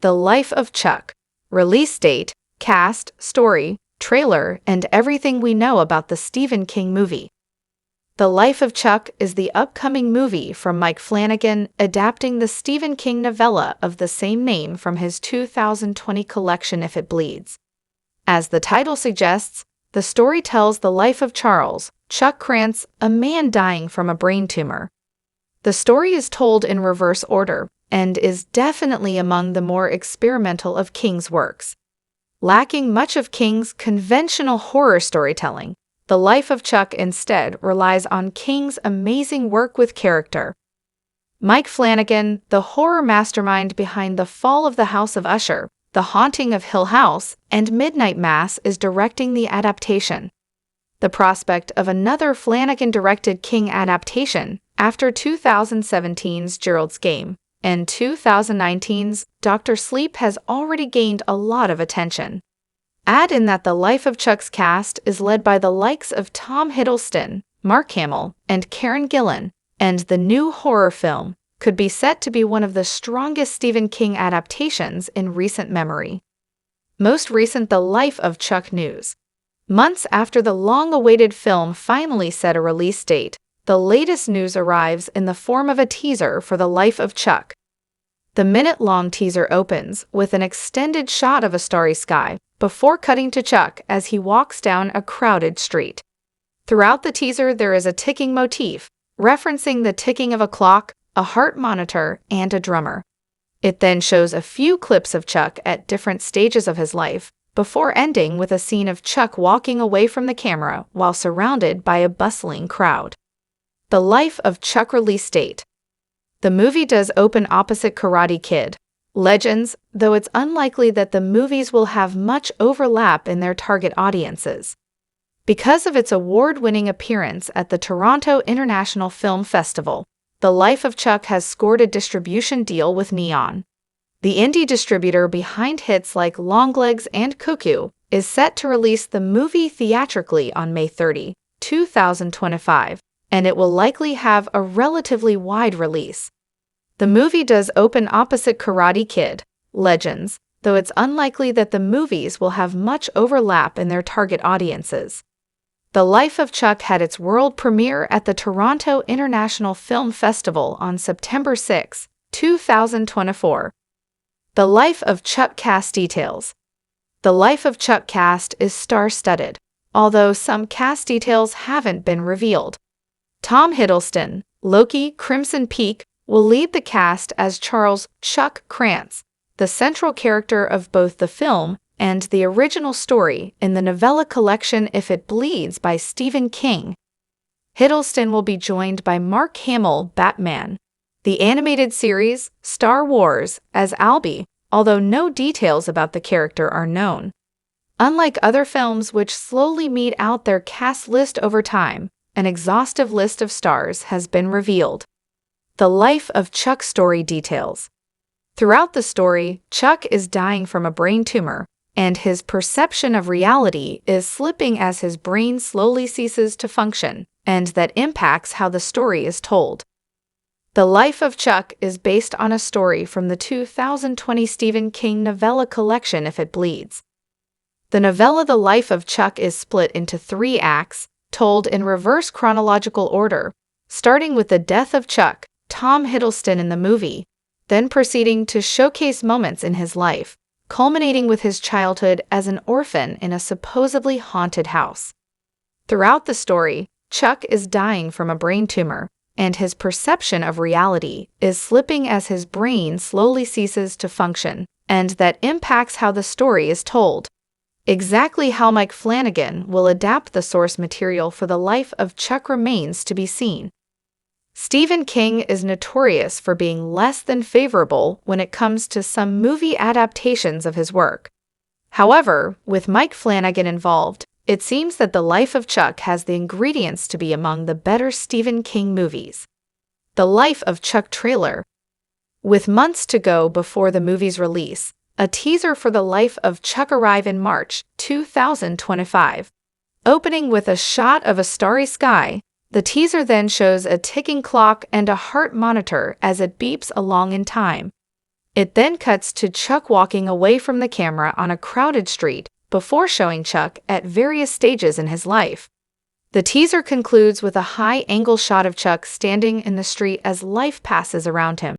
The Life of Chuck. Release date, cast, story, trailer, and everything we know about the Stephen King movie. The Life of Chuck is the upcoming movie from Mike Flanagan, adapting the Stephen King novella of the same name from his 2020 collection If It Bleeds. As the title suggests, the story tells the life of Charles, Chuck Krantz, a man dying from a brain tumor. The story is told in reverse order and is definitely among the more experimental of King's works. Lacking much of King's conventional horror storytelling, The Life of Chuck instead relies on King's amazing work with character. Mike Flanagan, the horror mastermind behind The Fall of the House of Usher, The Haunting of Hill House, and Midnight Mass, is directing the adaptation. The prospect of another Flanagan-directed King adaptation after 2017's Gerald's Game and 2019's Dr. Sleep has already gained a lot of attention. Add in that The Life of Chuck's cast is led by the likes of Tom Hiddleston, Mark Hamill, and Karen Gillan, and the new horror film could be set to be one of the strongest Stephen King adaptations in recent memory. Most recent The Life of Chuck news. Months after the long-awaited film finally set a release date, the latest news arrives in the form of a teaser for The Life of Chuck. The minute-long teaser opens with an extended shot of a starry sky, before cutting to Chuck as he walks down a crowded street. Throughout the teaser, there is a ticking motif, referencing the ticking of a clock, a heart monitor, and a drummer. It then shows a few clips of Chuck at different stages of his life, before ending with a scene of Chuck walking away from the camera while surrounded by a bustling crowd. The Life of Chuck release date. The movie does open opposite Karate Kid Legends, though it's unlikely that the movies will have much overlap in their target audiences. Because of its award-winning appearance at the Toronto International Film Festival, The Life of Chuck has scored a distribution deal with Neon. The indie distributor behind hits like Longlegs and Cuckoo is set to release the movie theatrically on May 30, 2025, and it will likely have a relatively wide release. The movie does open opposite Karate Kid Legends, though it's unlikely that the movies will have much overlap in their target audiences. The Life of Chuck had its world premiere at the Toronto International Film Festival on September 6, 2024. The Life of Chuck cast details. The Life of Chuck cast is star-studded, although some cast details haven't been revealed. Tom Hiddleston, Loki Crimson Peak, will lead the cast as Charles Chuck Krantz, the central character of both the film and the original story in the novella collection If It Bleeds by Stephen King. Hiddleston will be joined by Mark Hamill, Batman, the animated series Star Wars, as Albie, although no details about the character are known. Unlike other films which slowly mete out their cast list over time, an exhaustive list of stars has been revealed. The Life of Chuck story details. Throughout the story, Chuck is dying from a brain tumor, and his perception of reality is slipping as his brain slowly ceases to function, and that impacts how the story is told. The Life of Chuck is based on a story from the 2020 Stephen King novella collection If It Bleeds. The novella The Life of Chuck is split into 3 acts, told in reverse chronological order, starting with the death of Chuck, Tom Hiddleston in the movie, then proceeding to showcase moments in his life, culminating with his childhood as an orphan in a supposedly haunted house. Throughout the story, Chuck is dying from a brain tumor, and his perception of reality is slipping as his brain slowly ceases to function, and that impacts how the story is told. Exactly how Mike Flanagan will adapt the source material for The Life of Chuck remains to be seen. Stephen King is notorious for being less than favorable when it comes to some movie adaptations of his work. However, with Mike Flanagan involved, it seems that The Life of Chuck has the ingredients to be among the better Stephen King movies. The Life of Chuck trailer. With months to go before the movie's release, a teaser for The Life of Chuck arrived in March 2025. Opening with a shot of a starry sky, the teaser then shows a ticking clock and a heart monitor as it beeps along in time. It then cuts to Chuck walking away from the camera on a crowded street before showing Chuck at various stages in his life. The teaser concludes with a high-angle shot of Chuck standing in the street as life passes around him.